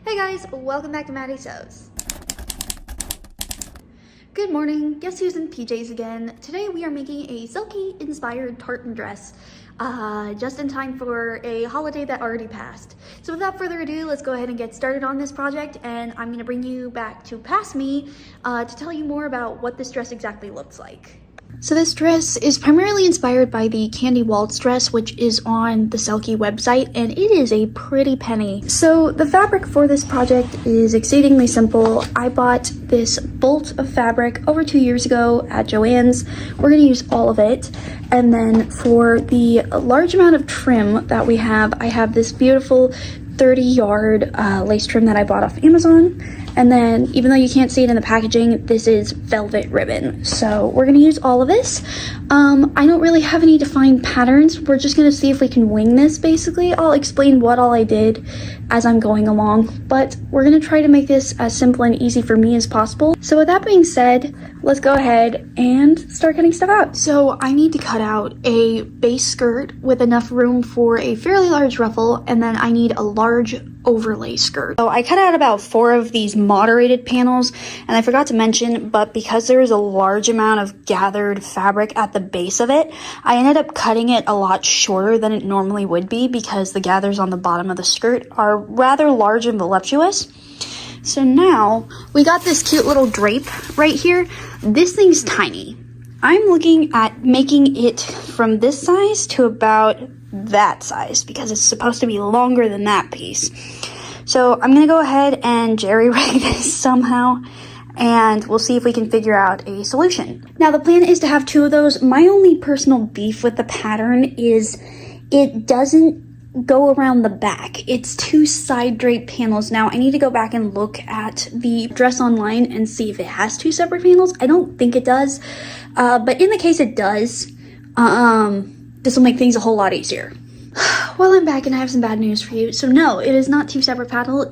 Hey guys, welcome back to Maddie Sews. Good morning, guess who's in PJs again? Today we are making a Selkie inspired tartan dress, just in time for a holiday that already passed. So without further ado, let's go ahead and get started on this project, and I'm gonna bring you back to past me to tell you more about what this dress exactly looks like. So this dress is primarily inspired by the Candy Waltz dress, which is on the Selkie website, and it is a pretty penny. So the fabric for this project is exceedingly simple. I bought this bolt of fabric over 2 years ago at Joann's. We're gonna use all of it. And then for the large amount of trim that we have, I have this beautiful 30-yard lace trim that I bought off Amazon. And then, even though you can't see it in the packaging, this is velvet ribbon. So we're gonna use all of this. I don't really have any defined patterns. We're just gonna see if we can wing this, basically. I'll explain what all I did as I'm going along, but we're gonna try to make this as simple and easy for me as possible. So with that being said, let's go ahead and start cutting stuff out. So I need to cut out a base skirt with enough room for a fairly large ruffle, and then I need a large overlay skirt. So I cut out about 4 of these moderated panels, and I forgot to mention, but because there is a large amount of gathered fabric at the base of it, I ended up cutting it a lot shorter than it normally would be because the gathers on the bottom of the skirt are rather large and voluptuous. So now we got this cute little drape right here. This thing's tiny. I'm looking at making it from this size to about that size because it's supposed to be longer than that piece. So I'm gonna go ahead and jerry rig this somehow, and we'll see if we can figure out a solution. Now the plan is to have 2 of those. My only personal beef with the pattern is it doesn't go around the back. It's 2 side drape panels. Now I need to go back and look at the dress online and see if it has 2 separate panels. I don't think it does, but in the case it does, this will make things a whole lot easier. Well, I'm back and I have some bad news for you. So no, it is not 2 separate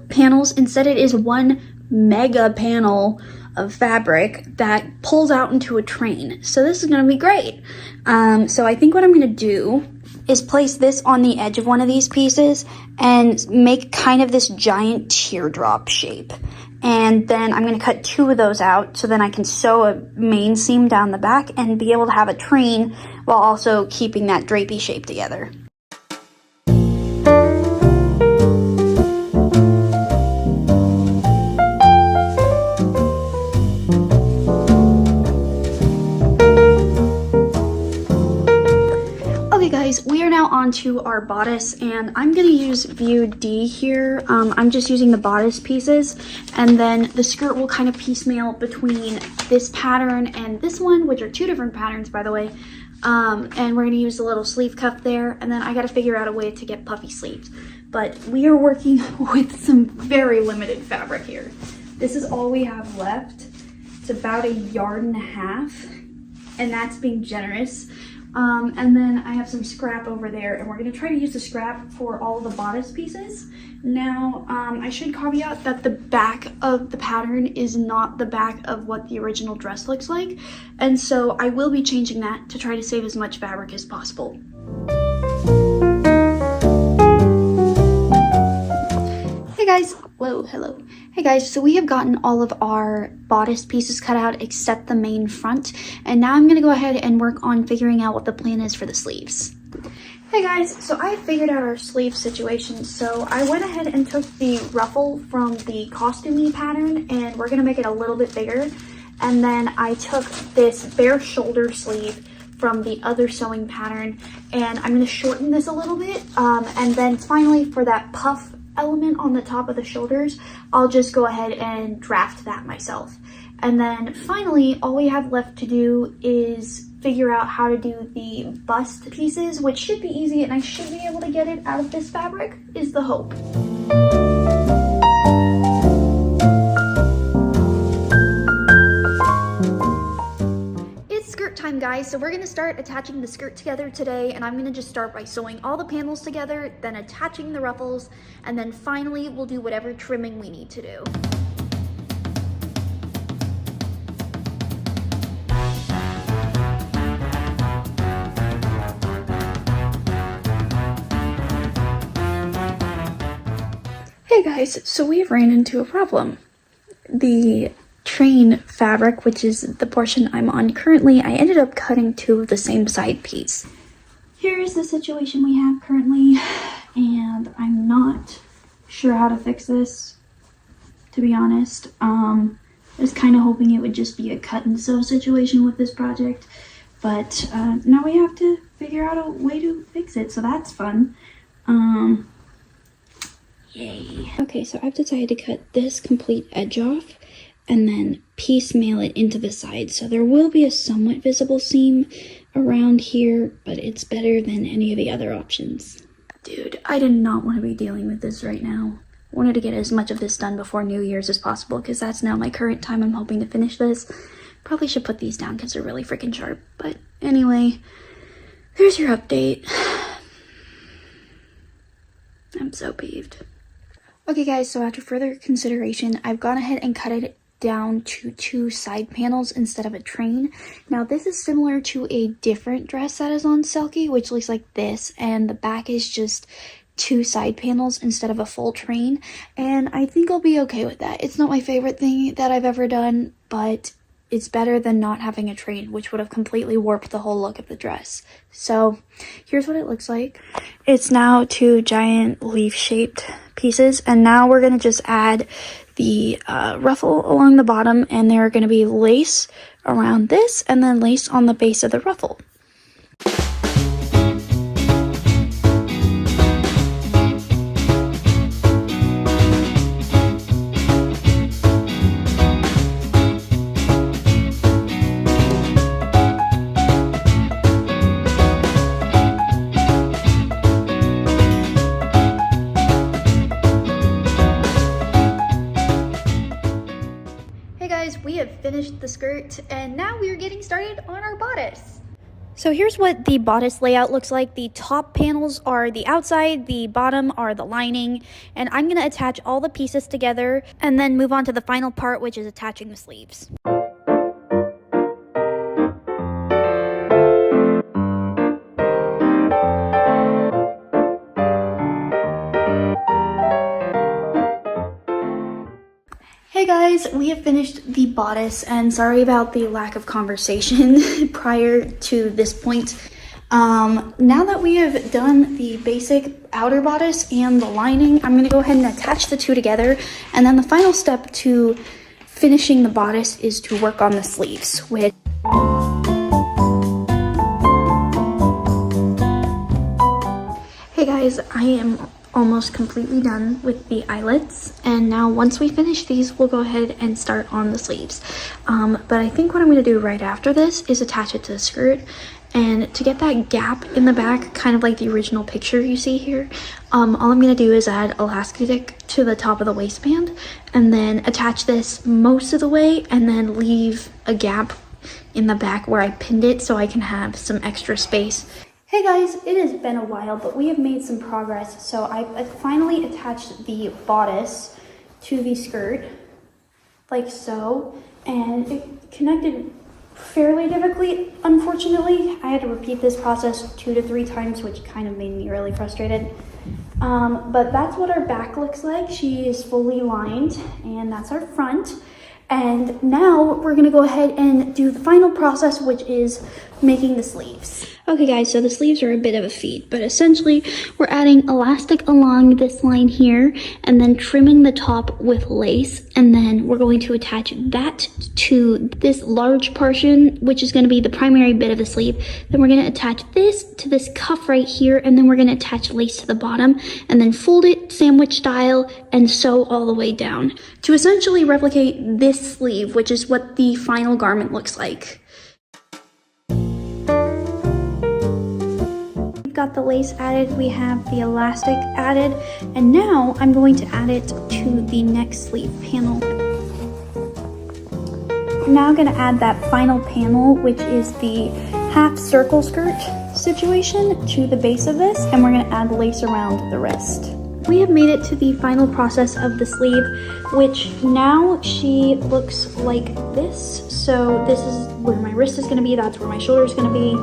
panels. Instead, it is 1 mega panel of fabric that pulls out into a train. So this is gonna be great. So I think what I'm gonna do is place this on the edge of one of these pieces and make kind of this giant teardrop shape. And then I'm gonna cut 2 of those out so then I can sew a main seam down the back and be able to have a train while also keeping that drapey shape together. Okay guys, we are now on to our bodice, and I'm gonna use view D here. I'm just using the bodice pieces, and then the skirt will kind of piecemeal between this pattern and this one, which are 2 different patterns, by the way. And we're gonna use a little sleeve cuff there, and then I gotta figure out a way to get puffy sleeves. But we are working with some very limited fabric here. This is all we have left. It's about 1.5 yards, and that's being generous. And then I have some scrap over there, and we're gonna try to use the scrap for all of the bodice pieces. Now, I should caveat that the back of the pattern is not the back of what the original dress looks like, and so I will be changing that to try to save as much fabric as possible. Hey guys, whoa, hello. Hey guys, so we have gotten all of our bodice pieces cut out except the main front, and now I'm gonna go ahead and work on figuring out what the plan is for the sleeves. Hey guys, so I figured out our sleeve situation. So I went ahead and took the ruffle from the costumey pattern, and we're gonna make it a little bit bigger. And then I took this bare shoulder sleeve from the other sewing pattern, and I'm gonna shorten this a little bit. And then finally for that puff element on the top of the shoulders, I'll just go ahead and draft that myself. And then finally, all we have left to do is figure out how to do the bust pieces, which should be easy, and I should be able to get it out of this fabric, is the hope. It's skirt time, guys, so we're gonna start attaching the skirt together today, and I'm gonna just start by sewing all the panels together, then attaching the ruffles, and then finally we'll do whatever trimming we need to do. Hey guys, so we have ran into a problem. The train fabric, which is the portion I'm on currently, I ended up cutting two of the same side piece. Here's the situation we have currently, and I'm not sure how to fix this, to be honest. I was kind of hoping it would just be a cut and sew situation with this project, but now we have to figure out a way to fix it, so that's fun. Yay. Okay, so I've decided to cut this complete edge off and then piecemeal it into the side. So there will be a somewhat visible seam around here, but it's better than any of the other options. Dude, I did not want to be dealing with this right now. I wanted to get as much of this done before New Year's as possible because that's now my current time I'm hoping to finish this. Probably should put these down because they're really freaking sharp. But anyway, there's your update. I'm so peeved. Okay guys, so after further consideration, I've gone ahead and cut it down to two side panels instead of a train. Now this is similar to a different dress that is on Selkie, which looks like this, and the back is just two side panels instead of a full train, and I think I'll be okay with that. It's not my favorite thing that I've ever done, but it's better than not having a train, which would have completely warped the whole look of the dress. So here's what it looks like. It's now two giant leaf-shaped pieces, and now we're going to just add the ruffle along the bottom, and there are going to be lace around this and then lace on the base of the ruffle. We have finished the skirt and now we are getting started on our bodice. So here's what the bodice layout looks like. The top panels are the outside, the bottom are the lining, and I'm going to attach all the pieces together and then move on to the final part, which is attaching the sleeves. Hey guys, we have finished the bodice, and sorry about the lack of conversation prior to this point. Now that we have done the basic outer bodice and the lining, I'm going to go ahead and attach the two together, and then the final step to finishing the bodice is to work on the sleeves, which... Hey guys, I am almost completely done with the eyelets, and now once we finish these, we'll go ahead and start on the sleeves. But I think what I'm going to do right after this is attach it to the skirt, and to get that gap in the back, kind of like the original picture you see here, all I'm going to do is add elastic to the top of the waistband and then attach this most of the way and then leave a gap in the back where I pinned it so I can have some extra space. Hey guys, it has been a while, but we have made some progress. So I finally attached the bodice to the skirt, like so, and it connected fairly difficultly, unfortunately. I had to repeat this process 2 to 3 times, which kind of made me really frustrated. But that's what our back looks like. She is fully lined, and that's our front. And now we're gonna go ahead and do the final process, which is making the sleeves. Okay guys, so the sleeves are a bit of a feat, but essentially we're adding elastic along this line here and then trimming the top with lace, and then we're going to attach that to this large portion, which is going to be the primary bit of the sleeve. Then we're going to attach this to this cuff right here, and then we're going to attach lace to the bottom and then fold it sandwich style and sew all the way down to essentially replicate this sleeve, which is what the final garment looks like. Got the lace added, we have the elastic added, and now I'm going to add it to the next sleeve panel. I'm now going to add that final panel, which is the half circle skirt situation, to the base of this, and we're going to add lace around the wrist. We have made it to the final process of the sleeve, which now she looks like this. So this is where my wrist is going to be, that's where my shoulder is going to be.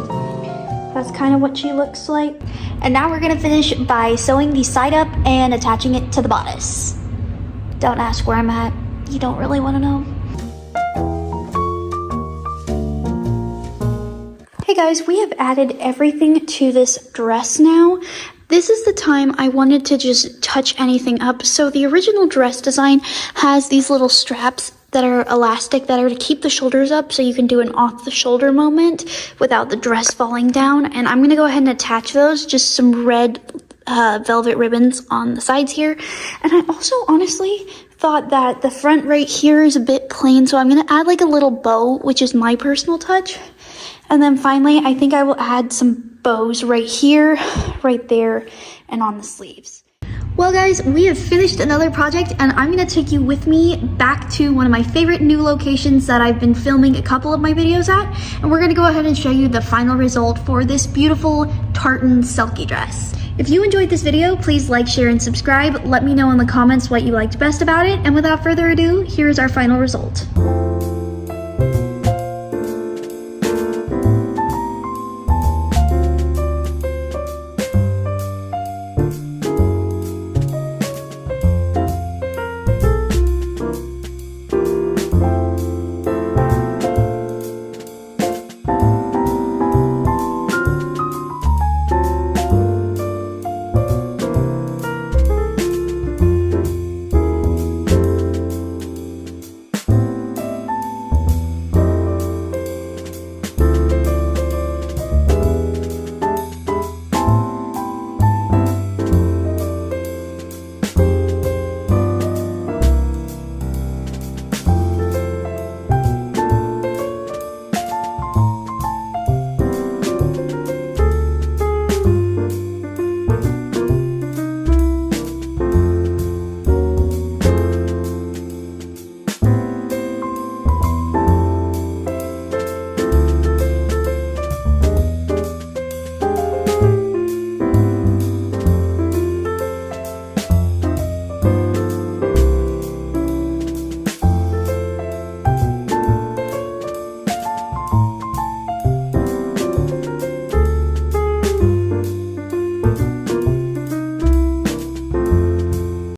That's kind of what she looks like. And now we're gonna finish by sewing the side up and attaching it to the bodice. Don't ask where I'm at. You don't really want to know. Hey guys, we have added everything to this dress now. This is the time I wanted to just touch anything up. So the original dress design has these little straps that are elastic that are to keep the shoulders up so you can do an off the shoulder moment without the dress falling down. And I'm gonna go ahead and attach those, just some red velvet ribbons on the sides here. And I also honestly thought that the front right here is a bit plain, so I'm gonna add like a little bow, which is my personal touch. And then finally, I think I will add some bows right here, right there, and on the sleeves. Well guys, we have finished another project and I'm gonna take you with me back to one of my favorite new locations that I've been filming a couple of my videos at, and we're gonna go ahead and show you the final result for this beautiful tartan Selkie dress. If you enjoyed this video, please like, share, and subscribe. Let me know in the comments what you liked best about it, and without further ado, here's our final result.